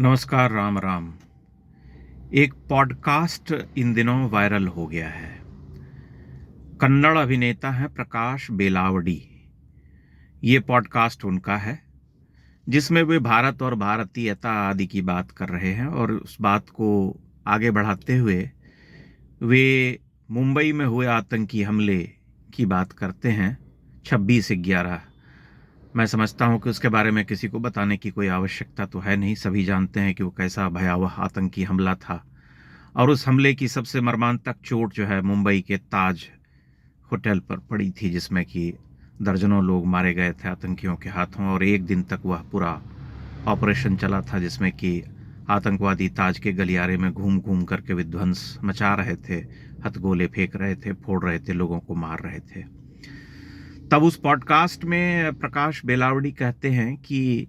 नमस्कार, राम राम। एक podcast in दिनों वायरल हो गया है। कन्नड़ अभिनेता हैं प्रकाश बेलावड़ी। ये पॉडकास्ट उनका है जिसमें वे भारत और भारतीयता आदि की बात कर रहे हैं और उस बात को आगे बढ़ाते हुए वे मुंबई में हुए आतंकी हमले की बात करते हैं 26/11। मैं समझता हूं कि उसके बारे में किसी को बताने की कोई आवश्यकता तो है नहीं। सभी जानते हैं कि वो कैसा भयावह आतंकी हमला था और उस हमले की सबसे मर्मांतक चोट जो है मुंबई के ताज होटल पर पड़ी थी, जिसमें कि दर्जनों लोग मारे गए थे आतंकियों के हाथों। और एक दिन तक वह पूरा ऑपरेशन चला था जिसमें कि आतंकवादी ताज के गलियारे में घूम घूम करके विध्वंस मचा रहे थे, हथगोले फेंक रहे थे, फोड़ रहे थे, लोगों को मार रहे थे। तब उस पॉडकास्ट में प्रकाश बेलावड़ी कहते हैं कि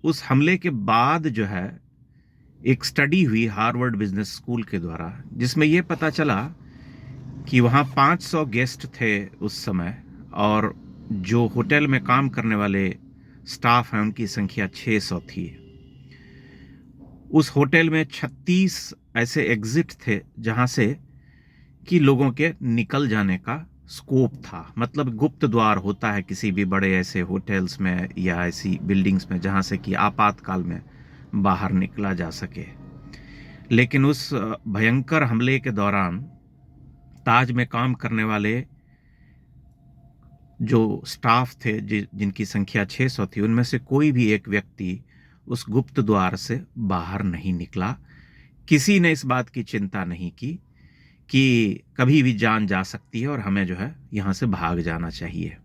उस हमले के बाद जो है एक स्टडी हुई हार्वर्ड बिजनेस स्कूल के द्वारा, जिसमें यह पता चला कि वहाँ 500 गेस्ट थे उस समय, और जो होटल में काम करने वाले स्टाफ हैं उनकी संख्या 600 थी। उस होटल में 36 ऐसे एग्जिट थे जहाँ से कि लोगों के निकल जाने का स्कोप था। मतलब गुप्त द्वार होता है किसी भी बड़े ऐसे होटल्स में या ऐसी बिल्डिंग्स में जहाँ से कि आपातकाल में बाहर निकला जा सके। लेकिन उस भयंकर हमले के दौरान ताज में काम करने वाले जो स्टाफ थे जिनकी संख्या 600 थी, उनमें से कोई भी एक व्यक्ति उस गुप्त द्वार से बाहर नहीं निकला। किसी ने इस बात की चिंता नहीं की कि कभी भी जान जा सकती है और हमें जो है यहाँ से भाग जाना चाहिए।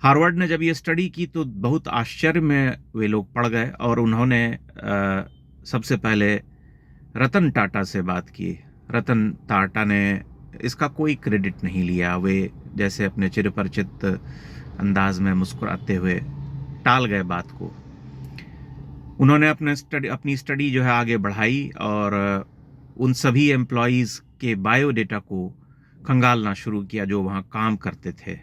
हार्वर्ड ने जब ये स्टडी की तो बहुत आश्चर्य में वे लोग पड़ गए और उन्होंने सबसे पहले रतन टाटा से बात की। रतन टाटा ने इसका कोई क्रेडिट नहीं लिया। वे जैसे अपने चिरपरिचित अंदाज में मुस्कुराते हुए टाल गए बात को। उन्होंने अपनी स्टडी जो है आगे बढ़ाई और उन सभी एम्प्लॉयज़ के बायोडेटा को खंगालना शुरू किया जो वहाँ काम करते थे।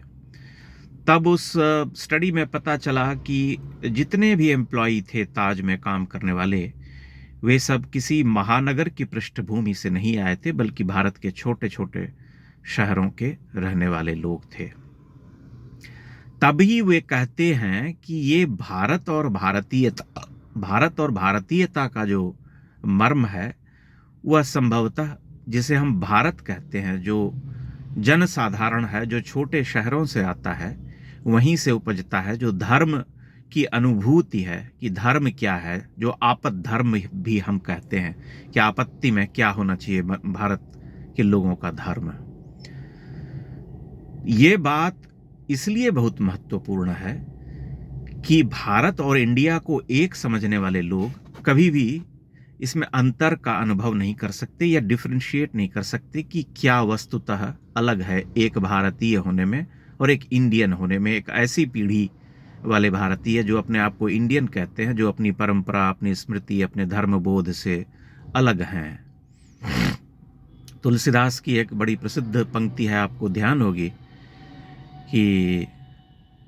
तब उस स्टडी में पता चला कि जितने भी एम्प्लॉई थे ताज में काम करने वाले, वे सब किसी महानगर की पृष्ठभूमि से नहीं आए थे, बल्कि भारत के छोटे छोटे शहरों के रहने वाले लोग थे। तभी वे कहते हैं कि ये भारत और भारतीयता का जो मर्म है वह संभवतः, जिसे हम भारत कहते हैं, जो जनसाधारण है, जो छोटे शहरों से आता है, वहीं से उपजता है। जो धर्म की अनुभूति है कि धर्म क्या है, जो आपद धर्म भी हम कहते हैं कि आपत्ति में क्या होना चाहिए भारत के लोगों का धर्म। ये बात इसलिए बहुत महत्वपूर्ण है कि भारत और इंडिया को एक समझने वाले लोग कभी भी इसमें अंतर का अनुभव नहीं कर सकते या डिफरेंशिएट नहीं कर सकते कि क्या वस्तुतः अलग है एक भारतीय होने में और एक इंडियन होने में। एक ऐसी पीढ़ी वाले भारतीय जो अपने आप को इंडियन कहते हैं, जो अपनी परंपरा, अपनी स्मृति, अपने धर्मबोध से अलग हैं। तुलसीदास की एक बड़ी प्रसिद्ध पंक्ति है, आपको ध्यान होगी, कि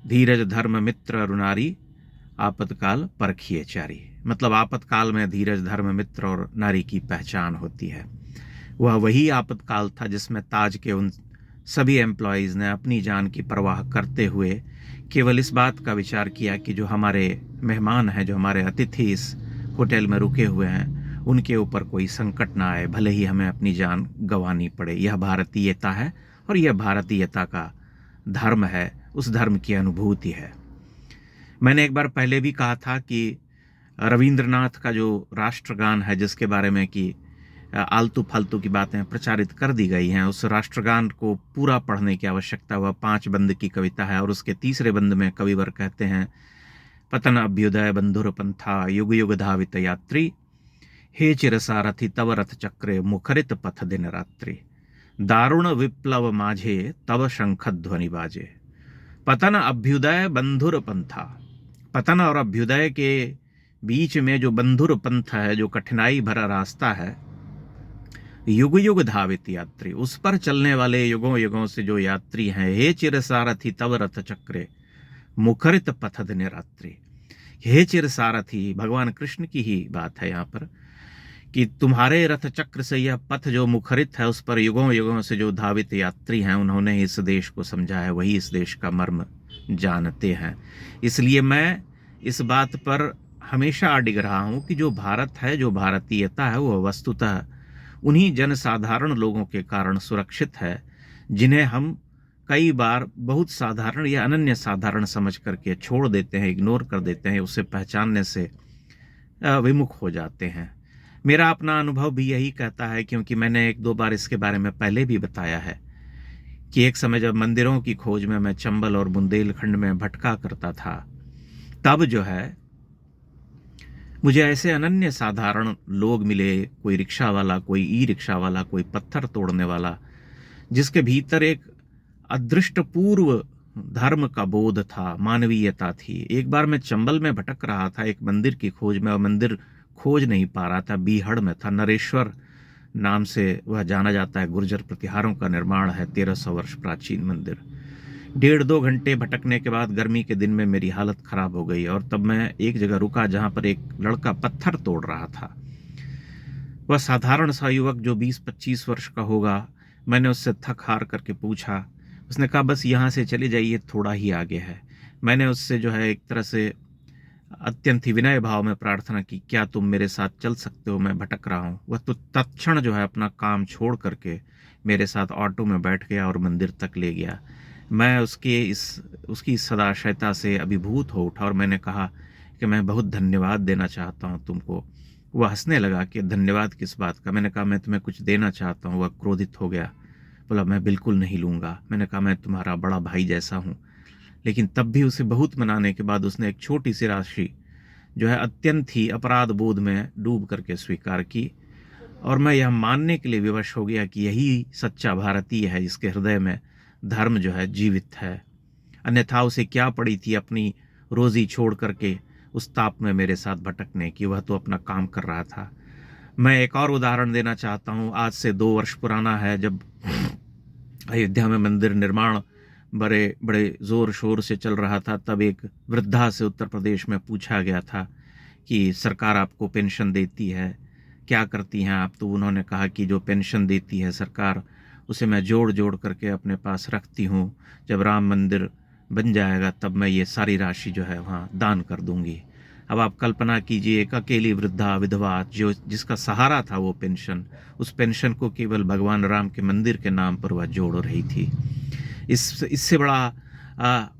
धीरज धर्म मित्र अरुनारी आपतकाल परखिए चारी। मतलब आपातकाल में धीरज धर्म मित्र और नारी की पहचान होती है। वह वही आपातकाल था जिसमें ताज के उन सभी एम्प्लॉयज़ ने अपनी जान की परवाह करते हुए केवल इस बात का विचार किया कि जो हमारे मेहमान हैं, जो हमारे अतिथि इस होटल में रुके हुए हैं, उनके ऊपर कोई संकट ना आए, भले ही हमें अपनी जान गंवानी पड़े। यह भारतीयता है और यह भारतीयता का धर्म है, उस धर्म की अनुभूति है। मैंने एक बार पहले भी कहा था कि रविंद्रनाथ का जो राष्ट्रगान है, जिसके बारे में कि आलतू फालतू की बातें प्रचारित कर दी गई हैं, उस राष्ट्रगान को पूरा पढ़ने की आवश्यकता। वह 5 बंद की कविता है और उसके तीसरे बंद में कविवर कहते हैं, पतन अभ्युदय बंधुर पंथा युग युग धावित यात्री, हे चिरसारथी तव रथ चक्रे मुखरित पथ दिन रात्रि, दारुण विप्लव माझे तव शंख ध्वनि बाजे। पतन अभ्युदय बंधुर पंथा, पतन और अभ्युदय के बीच में जो बंधुर पंथ है, जो कठिनाई भरा रास्ता है, युग युग धावित यात्री, उस पर चलने वाले युगों युगों से जो यात्री हैं, हे चिरसारथी तव रथ चक्रे मुखरित पथ दिन रात्रि, हे चिर सारथी, भगवान कृष्ण की ही बात है यहाँ पर, कि तुम्हारे रथ चक्र से यह पथ जो मुखरित है, उस पर युगों युगों से जो धावित यात्री हैं, उन्होंने इस देश को समझा है, वही इस देश का मर्म जानते हैं। इसलिए मैं इस बात पर हमेशा अडिग रहा हूँ कि जो भारत है, जो भारतीयता है, वो वस्तुतः उन्हीं जनसाधारण लोगों के कारण सुरक्षित है, जिन्हें हम कई बार बहुत साधारण या अनन्य साधारण समझ करके छोड़ देते हैं, इग्नोर कर देते हैं, उसे पहचानने से विमुख हो जाते हैं। मेरा अपना अनुभव भी यही कहता है, क्योंकि मैंने एक दो बार इसके बारे में पहले भी बताया है कि एक समय जब मंदिरों की खोज में मैं चंबल और बुंदेलखंड में भटका करता था, तब जो है मुझे ऐसे अनन्य साधारण लोग मिले, कोई रिक्शा वाला, कोई ई रिक्शा वाला, कोई पत्थर तोड़ने वाला, जिसके भीतर एक अदृष्टपूर्व धर्म का बोध था, मानवीयता थी। एक बार मैं चंबल में भटक रहा था एक मंदिर की खोज में, और मंदिर खोज नहीं पा रहा था, बीहड़ में था। नरेश्वर नाम से वह जाना जाता है, गुर्जर प्रतिहारों का निर्माण है, 1300 वर्ष प्राचीन मंदिर। 1.5-2 घंटे भटकने के बाद गर्मी के दिन में मेरी हालत खराब हो गई, और तब मैं एक जगह रुका जहां पर एक लड़का पत्थर तोड़ रहा था। वह साधारण सा युवक जो 20-25 वर्ष का होगा। मैंने उससे थक हार करके पूछा, उसने कहा बस यहाँ से चले जाइए, थोड़ा ही आगे है। मैंने उससे जो है एक तरह से अत्यंत ही विनय भाव में प्रार्थना की, क्या तुम मेरे साथ चल सकते हो, मैं भटक रहा हूँ। वह तो तत्क्षण जो है अपना काम छोड़ करके मेरे साथ ऑटो में बैठ गया और मंदिर तक ले गया। मैं उसकी सदाशयता से अभिभूत हो उठा, और मैंने कहा कि मैं बहुत धन्यवाद देना चाहता हूँ तुमको। वह हंसने लगा कि धन्यवाद किस बात का। मैंने कहा मैं तुम्हें कुछ देना चाहता हूँ। वह क्रोधित हो गया, बोला मैं बिल्कुल नहीं लूँगा। मैंने कहा मैं तुम्हारा बड़ा भाई जैसा हूँ। लेकिन तब भी उसे बहुत मनाने के बाद उसने एक छोटी सी राशि जो है अत्यंत ही अपराध बोध में डूब करके स्वीकार की, और मैं यह मानने के लिए विवश हो गया कि यही सच्चा भारतीय है, जिसके हृदय में धर्म जो है जीवित है। अन्यथा उसे क्या पड़ी थी अपनी रोजी छोड़ करके उस ताप में मेरे साथ भटकने की, वह तो अपना काम कर रहा था। मैं एक और उदाहरण देना चाहता हूँ। आज से 2 वर्ष पुराना है, जब अयोध्या में मंदिर निर्माण बड़े बड़े ज़ोर शोर से चल रहा था, तब एक वृद्धा से उत्तर प्रदेश में पूछा गया था कि सरकार आपको पेंशन देती है, क्या करती हैं आप? तो उन्होंने कहा कि जो पेंशन देती है सरकार, उसे मैं जोड़ जोड़ करके अपने पास रखती हूँ। जब राम मंदिर बन जाएगा तब मैं ये सारी राशि जो है वहाँ दान कर दूंगी। अब आप कल्पना कीजिए, एक अकेली वृद्धा विधवा जिसका सहारा था वो पेंशन, उस पेंशन को केवल भगवान राम के मंदिर के नाम पर वह जोड़ रही थी। इससे बड़ा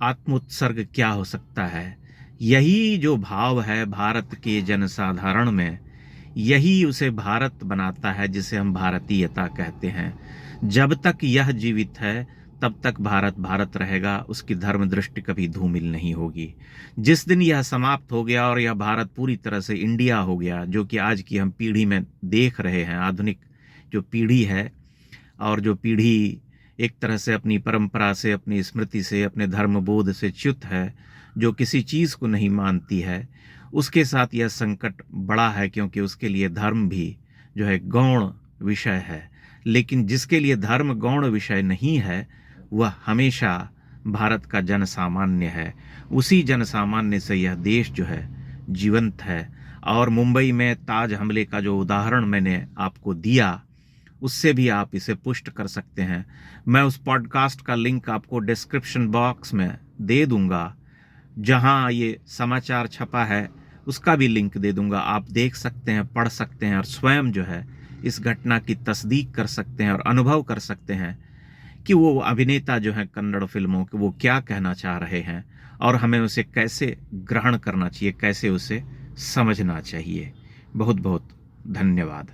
आत्मोत्सर्ग क्या हो सकता है? यही जो भाव है भारत के जनसाधारण में, यही उसे भारत बनाता है, जिसे हम भारतीयता कहते हैं। जब तक यह जीवित है तब तक भारत भारत रहेगा, उसकी धर्म दृष्टि कभी धूमिल नहीं होगी। जिस दिन यह समाप्त हो गया और यह भारत पूरी तरह से इंडिया हो गया, जो कि आज की हम पीढ़ी में देख रहे हैं, आधुनिक जो पीढ़ी है, और जो पीढ़ी एक तरह से अपनी परंपरा से, अपनी स्मृति से, अपने धर्म बोध से च्युत है, जो किसी चीज़ को नहीं मानती है, उसके साथ यह संकट बड़ा है, क्योंकि उसके लिए धर्म भी जो है गौण विषय है। लेकिन जिसके लिए धर्म गौण विषय नहीं है, वह हमेशा भारत का जनसामान्य है। उसी जनसामान्य से यह देश जो है जीवंत है। और मुंबई में ताज हमले का जो उदाहरण मैंने आपको दिया, उससे भी आप इसे पुष्ट कर सकते हैं। मैं उस पॉडकास्ट का लिंक आपको डिस्क्रिप्शन बॉक्स में दे दूंगा, जहां ये समाचार छपा है उसका भी लिंक दे दूंगा। आप देख सकते हैं, पढ़ सकते हैं, और स्वयं जो है इस घटना की तस्दीक कर सकते हैं और अनुभव कर सकते हैं कि वो अभिनेता जो हैं कन्नड़ फिल्मों के, वो क्या कहना चाह रहे हैं, और हमें उसे कैसे ग्रहण करना चाहिए, कैसे उसे समझना चाहिए। बहुत बहुत धन्यवाद।